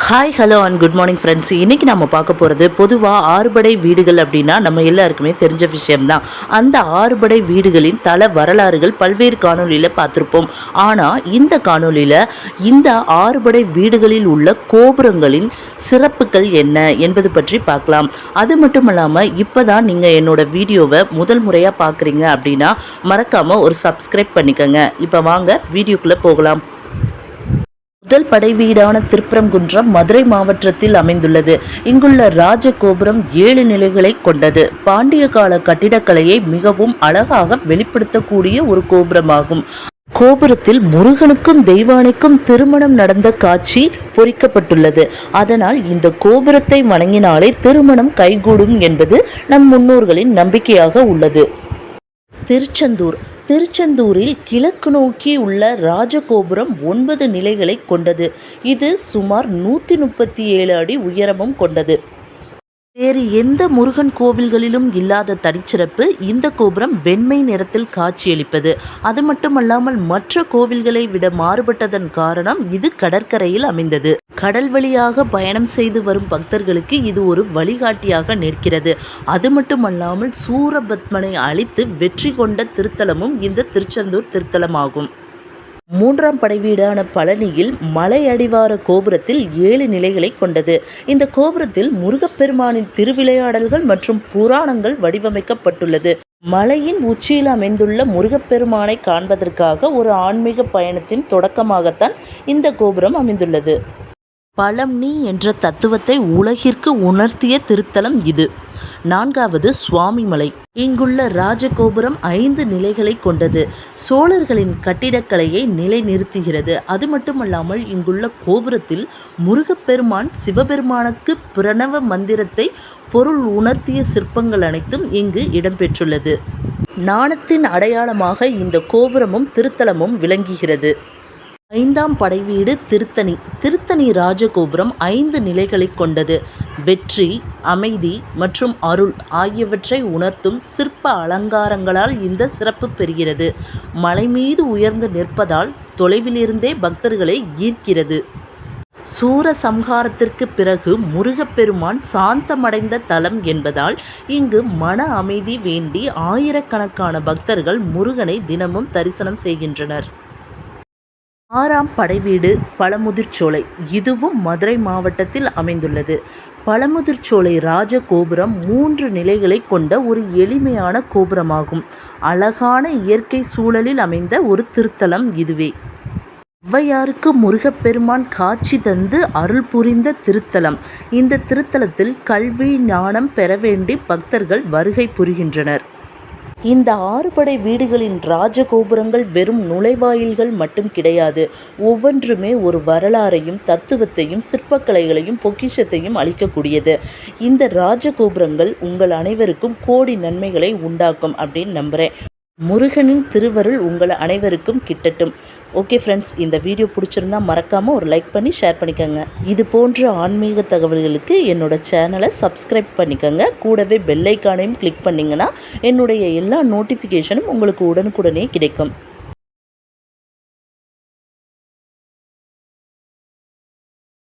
Hi hello and good morning friends. இன்றைக்கி நம்ம பார்க்க போகிறது பொதுவாக ஆறுபடை வீடுகள் அப்படின்னா நம்ம எல்லாருக்குமே தெரிஞ்ச விஷயம்தான். அந்த ஆறுபடை வீடுகளின் தல வரலாறுகள் பல்வேறு காணொலியில் பார்த்துருப்போம். ஆனால் இந்த காணொலியில் இந்த ஆறுபடை வீடுகளில் உள்ள கோபுரங்களின் சிறப்புகள் என்ன என்பது பற்றி பார்க்கலாம். அது மட்டும் இல்லாமல் இப்போ தான் நீங்கள் என்னோடய வீடியோவை முதல் முறையாக பார்க்குறீங்க அப்படின்னா மறக்காமல் ஒரு சப்ஸ்கிரைப் பண்ணிக்கோங்க. இப்போ வாங்க வீடியோக்குள்ளே போகலாம். முதல் படை வீடான திருப்பரங்குன்றம் மதுரை மாவட்டத்தில் அமைந்துள்ளது. இங்குள்ள ராஜ கோபுரம் 7 நிலைகளை கொண்டது. பாண்டிய கால கட்டிடக்கலையை மிகவும் அழகாக வெளிப்படுத்தக்கூடிய ஒரு கோபுரமாகும். கோபுரத்தில் முருகனுக்கும் தெய்வானைக்கும் திருமணம் நடந்த காட்சி பொறிக்கப்பட்டுள்ளது. அதனால் இந்த கோபுரத்தை வணங்கினாலே திருமணம் கைகூடும் என்பது நம் முன்னோர்களின் நம்பிக்கையாக உள்ளது. திருச்செந்தூரில் கிழக்கு நோக்கி உள்ள ராஜகோபுரம் 9 நிலைகளை கொண்டது. இது சுமார் 137 அடி உயரமும் கொண்டது. வேறு எந்த முருகன் கோவில்களிலும் இல்லாத தனிச்சிறப்பு இந்த கோபுரம் வெண்மை நிறத்தில் காட்சியளிப்பது. அது மட்டுமல்லாமல் மற்ற கோவில்களை விட மாறுபட்டதன் காரணம் இது கடற்கரையில் அமைந்தது. கடல் வழியாக பயணம் செய்து வரும் பக்தர்களுக்கு இது ஒரு வழிகாட்டியாக நிற்கிறது. அது மட்டுமல்லாமல் சூரபத்மனை அழித்து வெற்றி கொண்ட திருத்தலமும் இந்த திருச்செந்தூர் திருத்தலமாகும். 3ஆம் படை வீடான பழனியில் மலை அடிவார கோபுரத்தில் 7 நிலைகளை கொண்டது. இந்த கோபுரத்தில் முருகப்பெருமானின் திருவிளையாடல்கள் மற்றும் புராணங்கள் வடிவமைக்கப்பட்டுள்ளது. மலையின் உச்சியில் அமைந்துள்ள முருகப்பெருமானை காண்பதற்காக ஒரு ஆன்மீக பயணத்தின் தொடக்கமாகத்தான் இந்த கோபுரம் அமைந்துள்ளது. பலம் நீ என்ற தத்துவத்தை உலகிற்கு உணர்த்திய திருத்தலம் இது. 4வது சுவாமிமலை. இங்குள்ள ராஜகோபுரம் 5 நிலைகளை கொண்டது. சோழர்களின் கட்டிடக்கலையை நிலைநிறுத்துகிறது. அது மட்டுமல்லாமல் இங்குள்ள கோபுரத்தில் முருகப்பெருமான் சிவபெருமானுக்கு பிரணவ மந்திரத்தை பொருள் உணர்த்திய சிற்பங்கள் அனைத்தும் இங்கு இடம்பெற்றுள்ளது. ஞானத்தின் அடையாளமாக இந்த கோபுரமும் திருத்தலமும் விளங்குகிறது. 5ஆம் படைவீடு திருத்தணி ராஜகோபுரம் 5 நிலைகளை கொண்டது. வெற்றி, அமைதி மற்றும் அருள் ஆகியவற்றை உணர்த்தும் சிற்ப அலங்காரங்களால் இந்த சிறப்பு பெறுகிறது. மலை மீது உயர்ந்து நிற்பதால் தொலைவிலிருந்தே பக்தர்களை ஈர்க்கிறது. சூரசம்ஹாரத்திற்கு பிறகு முருகப்பெருமான் சாந்தமடைந்த தலம் என்பதால் இங்கு மன அமைதி வேண்டி ஆயிரக்கணக்கான பக்தர்கள் முருகனை தினமும் தரிசனம் செய்கின்றனர். 6ஆம் படைவீடு பழமுதிர்ச்சோலை. இதுவும் மதுரை மாவட்டத்தில் அமைந்துள்ளது. பழமுதிர்ச்சோலை ராஜகோபுரம் 3 நிலைகளை கொண்ட ஒரு எளிமையான கோபுரமாகும். அழகான இயற்கை சூழலில் அமைந்த ஒரு திருத்தலம் இதுவே. ஔவையாருக்கு முருகப்பெருமான் காட்சி தந்து அருள் புரிந்த திருத்தலம். இந்த திருத்தலத்தில் கல்வி ஞானம் பெற வேண்டி பக்தர்கள் வருகை புரிகின்றனர். இந்த 6 படை வீடுகளின் ராஜகோபுரங்கள் வெறும் நுழைவாயில்கள் மட்டும் கிடையாது. ஒவ்வொன்றுமே ஒரு வரலாறையும் தத்துவத்தையும் சிற்பக்கலைகளையும் பொக்கிஷத்தையும் அளிக்கக்கூடியது. இந்த ராஜகோபுரங்கள் உங்கள் அனைவருக்கும் கோடி நன்மைகளை உண்டாக்கும் அப்படின்னு நம்புகிறேன். முருகனின் திருவருள் உங்கள் அனைவருக்கும் கிட்டட்டும். ஓகே ஃப்ரெண்ட்ஸ், இந்த வீடியோ பிடிச்சிருந்தா மறக்காமல் ஒரு லைக் பண்ணி ஷேர் பண்ணிக்கோங்க. இது போன்ற ஆன்மீக தகவல்களுக்கு என்னோட சேனலை சப்ஸ்கிரைப் பண்ணிக்கோங்க. கூடவே பெல் ஐக்கானையும் கிளிக் பண்ணிங்கன்னா என்னுடைய எல்லா நோட்டிஃபிகேஷனும் உங்களுக்கு உடனுக்குடனே கிடைக்கும்.